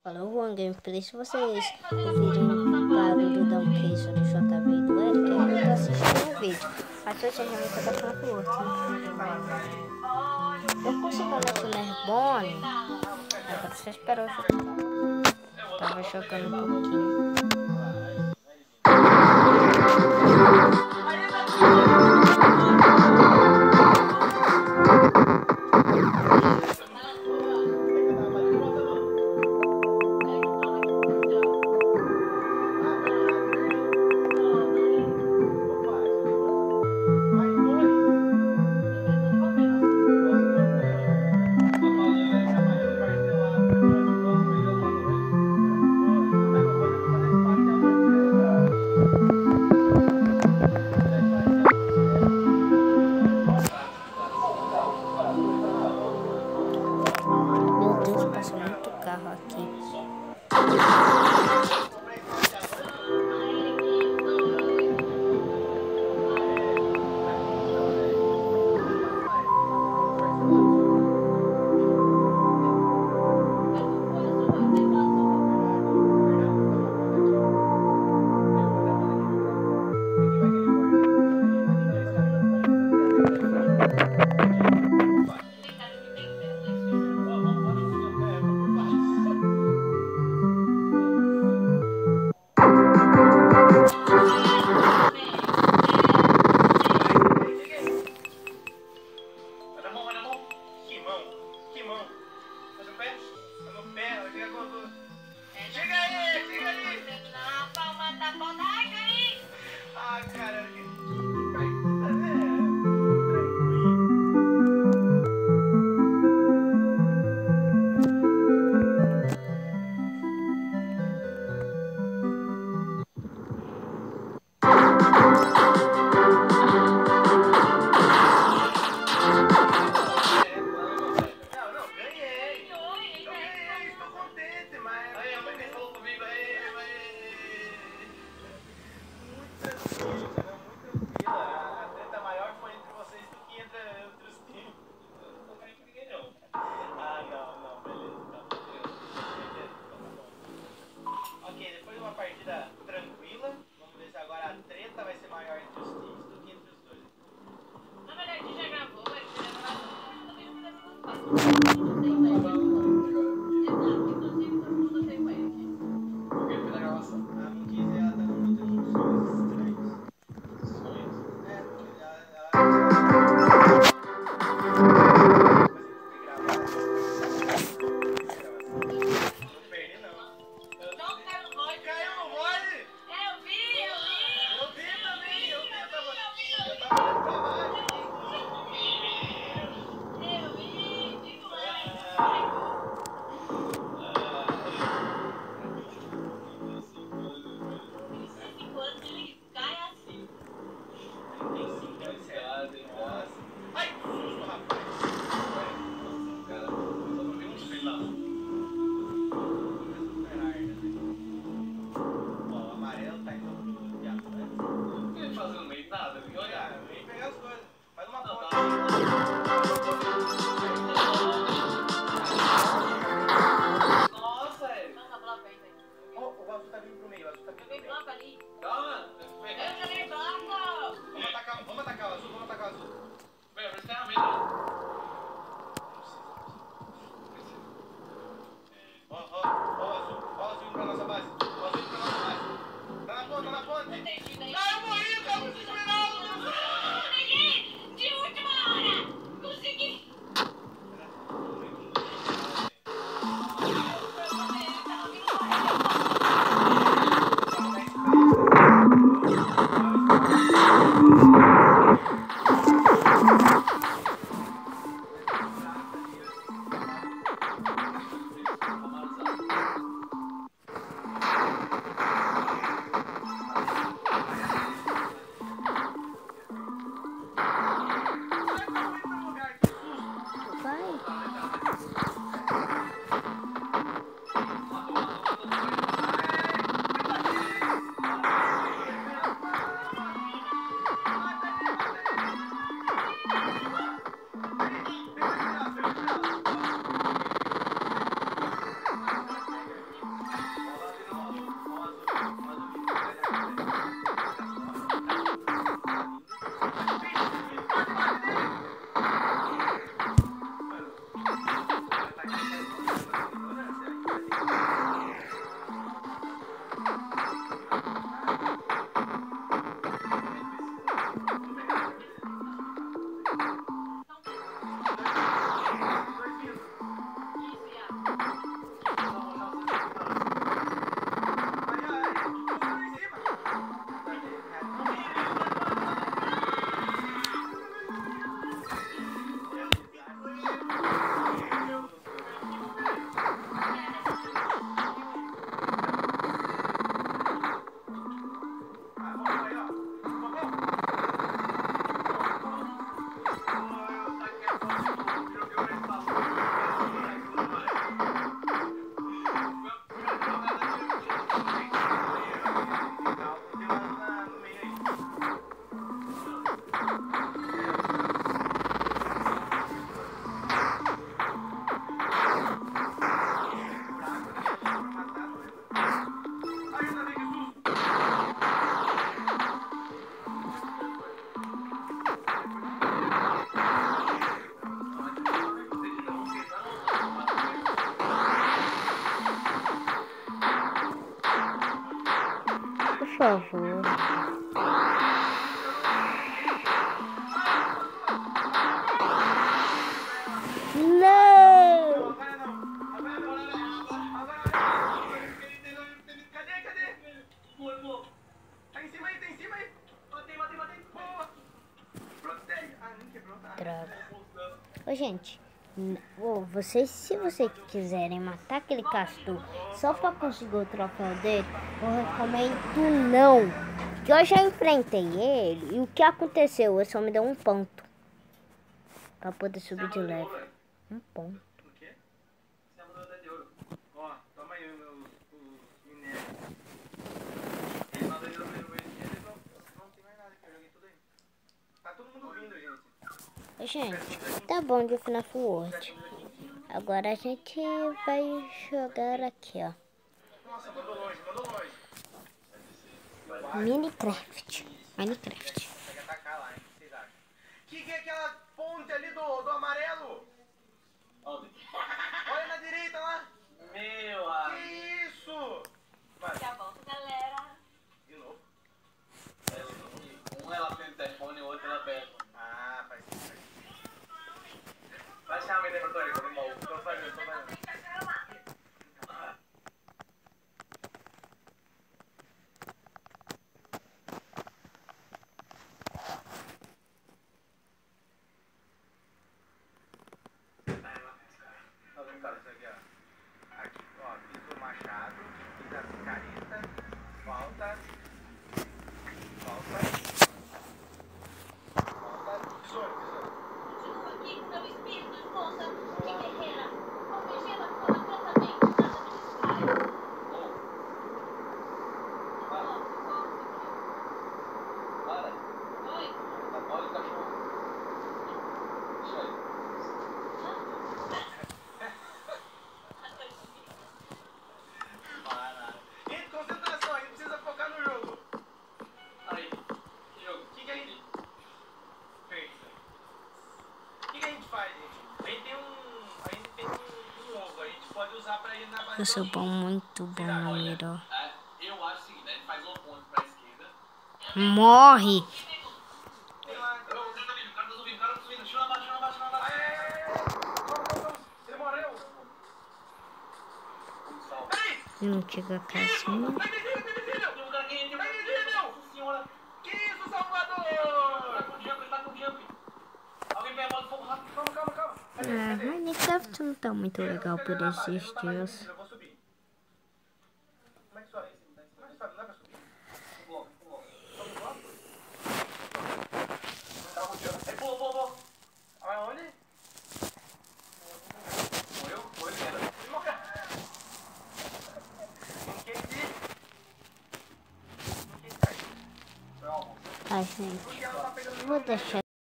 Falou One Gameplay. Se vocês ouvirem barulho da queixa do JV e do Eric, é que eu tô assistindo um vídeo. Mas hoje a gente tá falando pro outro, né? Eu consigo nesse Nerbone. Agora você esperou eu jogar. Tava jogando um pouquinho. Meu Deus, passa muito carro aqui. favor. Não! Tá em cima aí, tá em cima aí. Matei. Boa. Droga. Ô, gente, vocês, se vocês quiserem matar aquele castor só pra conseguir o troféu dele, eu recomendo não. Que eu já enfrentei ele e o que aconteceu? Ele só me deu um ponto pra poder subir de level. Um ponto. O quê? Você amador de ouro. Ó, toma aí os minérios. Eles não aderiram mesmo, eles não tem mais nada que eu joguei tudo aí. Tá todo mundo rindo, gente. Gente, tá bom de FNAF World. Agora a gente vai jogar aqui, ó. Nossa, mandou longe. Minecraft. Consegue atacar lá, hein? O que vocês acham? Que é aquela ponte ali do amarelo? Olha na direita lá. Meu amigo. Que isso? Vai. Daqui a pouco, galera. De novo. Um ela tem o telefone e o outro ela pega. Ah, faz sentido. Vai chamar minha repertório, eu vou Tô fazendo. Tá vendo, cara, isso aqui, ó. Aqui, ó, fiz o machado, fiz a picareta, falta, tesouro. Continua aqui com meu espírito de moça e guerreira. Almejando completamente nada me distrai. Para. Oi? Olha o cachorro. Deixa aí. Gente, concentração, a gente precisa focar no jogo. Aí. Que jogo? O que a gente... Pensa. O que a gente faz, gente? A gente tem um ovo, a gente pode usar pra ir na base Eu sou do bom, muito bom na mira. Eu acho o seguinte, a gente faz um ponto pra esquerda. Morre! Tem lá, então. O cara tá subindo. Deixa eu abaixo. Vamos. Ele morreu. Peraí! Não chega a casinha. Vai, desceu! Tem um cara aqui, tem um cara aqui. Desceu! Nossa senhora. Que isso, Salvador? Ele tá com jump. Alguém pega a bola de fogo rápido. Calma. Minecraft não tá muito legal por esses dias. Eu vou subir. Como é que sobe? Não é pra subir? Um bloco. Sobe o bloco? Tá com jump. Aí, pô. Aonde? Morreu, cara. Ele morreu. Entendi. Foi almoço. Ai, gente, Porque ela tá pegando vou deixar